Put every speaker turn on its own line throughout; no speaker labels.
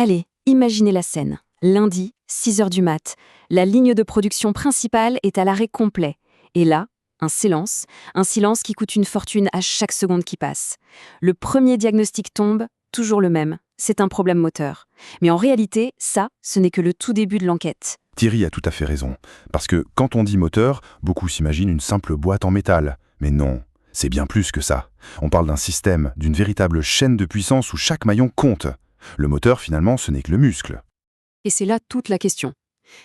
Allez, imaginez la scène. Lundi, 6 heures du mat. La ligne de production principale est à l'arrêt complet. Et là, un silence qui coûte une fortune à chaque seconde qui passe. Le premier diagnostic tombe, toujours le même. C'est un problème moteur. Mais en réalité, ça, ce n'est que le tout début de l'enquête.
Thierry a tout à fait raison. Parce que quand on dit moteur, beaucoup s'imaginent une simple boîte en métal. Mais non, c'est bien plus que ça. On parle d'un système, d'une véritable chaîne de puissance où chaque maillon compte. Le moteur, finalement, ce n'est que le muscle.
Et c'est là toute la question.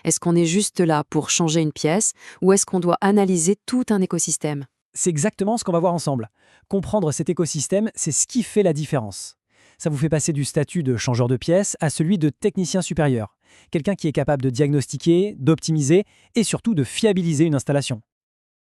Est-ce qu'on est juste là pour changer une pièce ou est-ce qu'on doit analyser tout un écosystème ?
C'est exactement ce qu'on va voir ensemble. Comprendre cet écosystème, c'est ce qui fait la différence. Ça vous fait passer du statut de changeur de pièces à celui de technicien supérieur. Quelqu'un qui est capable de diagnostiquer, d'optimiser et surtout de fiabiliser une installation.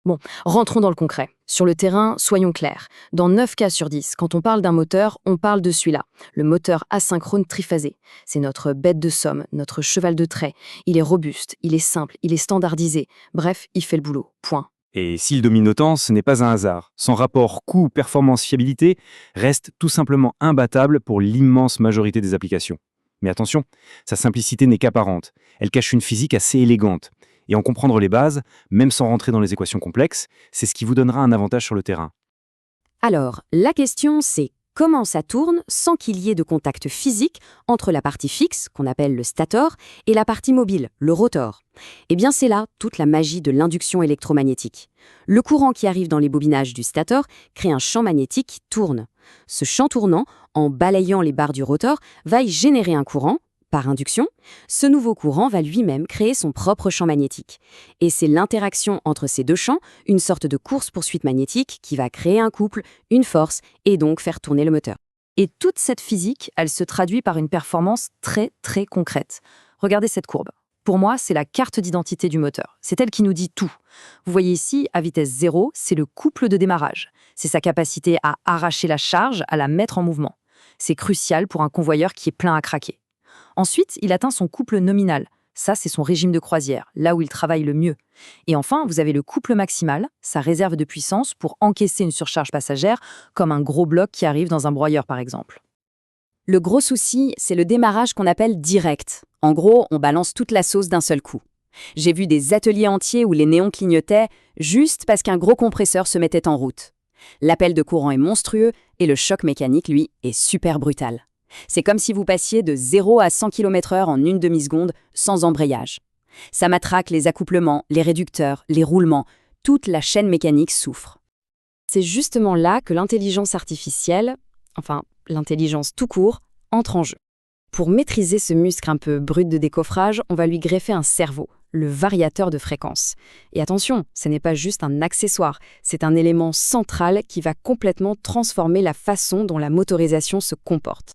Bon, rentrons dans le concret. Sur le terrain, soyons clairs. Dans 9 cas sur 10, quand on parle d'un moteur, on parle de celui-là, le moteur asynchrone triphasé. C'est notre bête de somme, notre cheval de trait. Il est robuste, il est simple, il est standardisé. Bref, il fait le boulot. Point.
Et s'il domine autant, ce n'est pas un hasard. Son rapport coût-performance-fiabilité reste tout simplement imbattable pour l'immense majorité des applications. Mais attention, sa simplicité n'est qu'apparente. Elle cache une physique assez élégante. Et en comprendre les bases, même sans rentrer dans les équations complexes, c'est ce qui vous donnera un avantage sur le terrain.
Alors, la question c'est comment ça tourne sans qu'il y ait de contact physique entre la partie fixe, qu'on appelle le stator, et la partie mobile, le rotor. Eh bien c'est là toute la magie de l'induction électromagnétique. Le courant qui arrive dans les bobinages du stator crée un champ magnétique qui tourne. Ce champ tournant, en balayant les barres du rotor, va y générer un courant. Par induction, ce nouveau courant va lui-même créer son propre champ magnétique. Et c'est l'interaction entre ces deux champs, une sorte de course-poursuite magnétique, qui va créer un couple, une force, et donc faire tourner le moteur. Et toute cette physique, elle se traduit par une performance très très concrète. Regardez cette courbe. Pour moi, c'est la carte d'identité du moteur. C'est elle qui nous dit tout. Vous voyez ici, à vitesse 0, c'est le couple de démarrage. C'est sa capacité à arracher la charge, à la mettre en mouvement. C'est crucial pour un convoyeur qui est plein à craquer. Ensuite, il atteint son couple nominal. Ça, c'est son régime de croisière, là où il travaille le mieux. Et enfin, vous avez le couple maximal, sa réserve de puissance pour encaisser une surcharge passagère, comme un gros bloc qui arrive dans un broyeur, par exemple. Le gros souci, c'est le démarrage qu'on appelle direct. En gros, on balance toute la sauce d'un seul coup. J'ai vu des ateliers entiers où les néons clignotaient juste parce qu'un gros compresseur se mettait en route. L'appel de courant est monstrueux et le choc mécanique, lui, est super brutal. C'est comme si vous passiez de 0 à 100 km/h en une demi-seconde sans embrayage. Ça matraque les accouplements, les réducteurs, les roulements, toute la chaîne mécanique souffre. C'est justement là que l'intelligence artificielle, enfin l'intelligence tout court, entre en jeu. Pour maîtriser ce muscle un peu brut de décoffrage, on va lui greffer un cerveau, le variateur de fréquence. Et attention, ce n'est pas juste un accessoire, c'est un élément central qui va complètement transformer la façon dont la motorisation se comporte.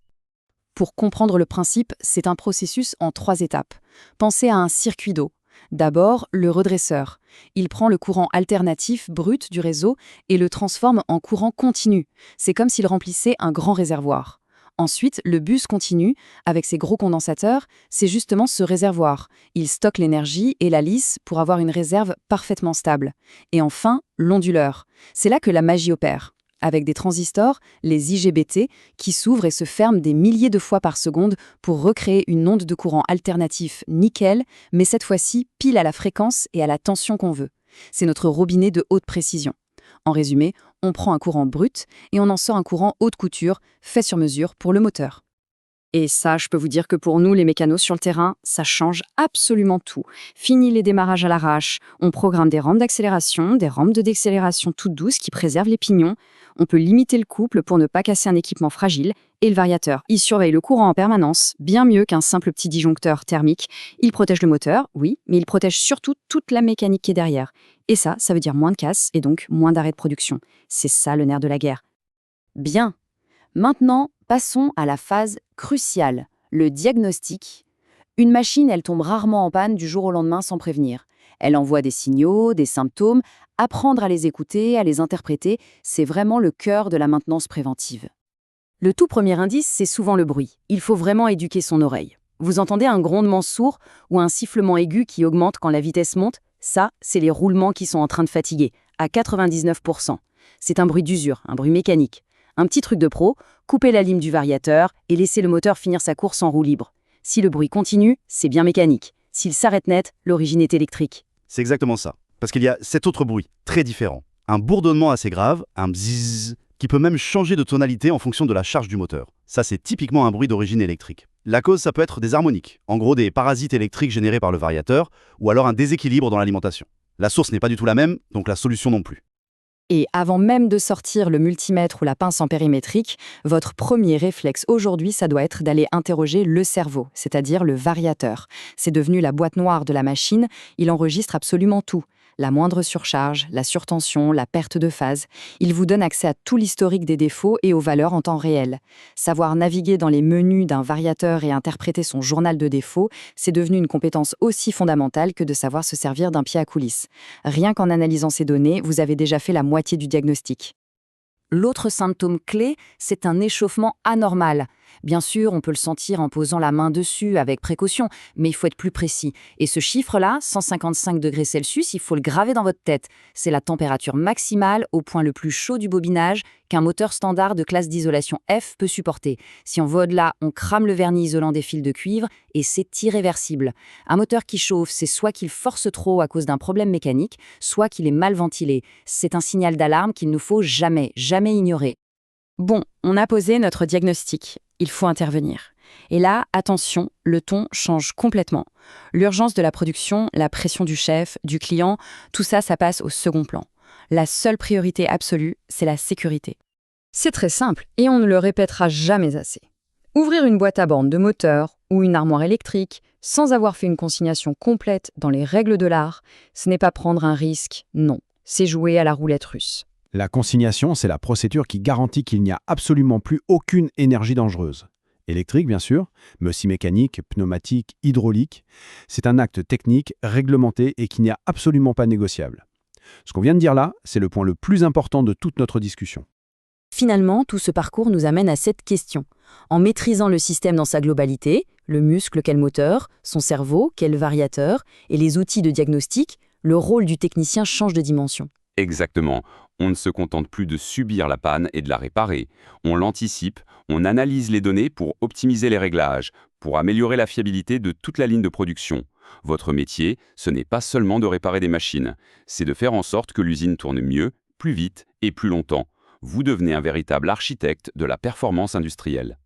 Pour comprendre le principe, c'est un processus en 3 étapes. Pensez à un circuit d'eau. D'abord, le redresseur. Il prend le courant alternatif brut du réseau et le transforme en courant continu. C'est comme s'il remplissait un grand réservoir. Ensuite, le bus continu, avec ses gros condensateurs, c'est justement ce réservoir. Il stocke l'énergie et la lisse pour avoir une réserve parfaitement stable. Et enfin, l'onduleur. C'est là que la magie opère. Avec des transistors, les IGBT, qui s'ouvrent et se ferment des milliers de fois par seconde pour recréer une onde de courant alternatif nickel, mais cette fois-ci pile à la fréquence et à la tension qu'on veut. C'est notre robinet de haute précision. En résumé, on prend un courant brut et on en sort un courant haute couture, fait sur mesure pour le moteur. Et ça, je peux vous dire que pour nous, les mécanos sur le terrain, ça change absolument tout. Fini les démarrages à l'arrache, on programme des rampes d'accélération, des rampes de décélération toutes douces qui préservent les pignons. On peut limiter le couple pour ne pas casser un équipement fragile. Et le variateur, il surveille le courant en permanence, bien mieux qu'un simple petit disjoncteur thermique. Il protège le moteur, oui, mais il protège surtout toute la mécanique qui est derrière. Et ça veut dire moins de casse et donc moins d'arrêt de production. C'est ça le nerf de la guerre. Bien. Maintenant, passons à la phase cruciale, le diagnostic. Une machine, elle tombe rarement en panne du jour au lendemain sans prévenir. Elle envoie des signaux, des symptômes. Apprendre à les écouter, à les interpréter, c'est vraiment le cœur de la maintenance préventive. Le tout premier indice, c'est souvent le bruit. Il faut vraiment éduquer son oreille. Vous entendez un grondement sourd ou un sifflement aigu qui augmente quand la vitesse monte? Ça, c'est les roulements qui sont en train de fatiguer, à 99%. C'est un bruit d'usure, un bruit mécanique. Un petit truc de pro, coupez la lime du variateur et laissez le moteur finir sa course en roue libre. Si le bruit continue, c'est bien mécanique. S'il s'arrête net, l'origine est électrique.
C'est exactement ça. Parce qu'il y a cet autre bruit, très différent. Un bourdonnement assez grave, un bzzz, qui peut même changer de tonalité en fonction de la charge du moteur. Ça, c'est typiquement un bruit d'origine électrique. La cause, ça peut être des harmoniques, en gros des parasites électriques générés par le variateur, ou alors un déséquilibre dans l'alimentation. La source n'est pas du tout la même, donc la solution non plus.
Et avant même de sortir le multimètre ou la pince en périmétrique, votre premier réflexe aujourd'hui, ça doit être d'aller interroger le cerveau, c'est-à-dire le variateur. C'est devenu la boîte noire de la machine, il enregistre absolument tout. La moindre surcharge, la surtension, la perte de phase. Il vous donne accès à tout l'historique des défauts et aux valeurs en temps réel. Savoir naviguer dans les menus d'un variateur et interpréter son journal de défauts, c'est devenu une compétence aussi fondamentale que de savoir se servir d'un pied à coulisses. Rien qu'en analysant ces données, vous avez déjà fait la moitié du diagnostic. L'autre symptôme clé, c'est un échauffement anormal. Bien sûr, on peut le sentir en posant la main dessus avec précaution, mais il faut être plus précis. Et ce chiffre-là, 155 degrés Celsius, il faut le graver dans votre tête. C'est la température maximale au point le plus chaud du bobinage qu'un moteur standard de classe d'isolation F peut supporter. Si on va au-delà, on crame le vernis isolant des fils de cuivre et c'est irréversible. Un moteur qui chauffe, c'est soit qu'il force trop à cause d'un problème mécanique, soit qu'il est mal ventilé. C'est un signal d'alarme qu'il ne faut jamais ignorer. Bon, on a posé notre diagnostic. Il faut intervenir. Et là, attention, le ton change complètement. L'urgence de la production, la pression du chef, du client, tout ça, ça passe au second plan. La seule priorité absolue, c'est la sécurité. C'est très simple et on ne le répétera jamais assez. Ouvrir une boîte à bande de moteur ou une armoire électrique sans avoir fait une consignation complète dans les règles de l'art, ce n'est pas prendre un risque, non. C'est jouer à la roulette russe.
La consignation, c'est la procédure qui garantit qu'il n'y a absolument plus aucune énergie dangereuse. Électrique, bien sûr, mais aussi mécanique, pneumatique, hydraulique. C'est un acte technique, réglementé et qui n'est absolument pas négociable. Ce qu'on vient de dire là, c'est le point le plus important de toute notre discussion.
Finalement, tout ce parcours nous amène à cette question. En maîtrisant le système dans sa globalité, le muscle quel moteur, son cerveau quel variateur et les outils de diagnostic, le rôle du technicien change de dimension.
Exactement. On ne se contente plus de subir la panne et de la réparer. On l'anticipe, on analyse les données pour optimiser les réglages, pour améliorer la fiabilité de toute la ligne de production. Votre métier, ce n'est pas seulement de réparer des machines, c'est de faire en sorte que l'usine tourne mieux, plus vite et plus longtemps. Vous devenez un véritable architecte de la performance industrielle.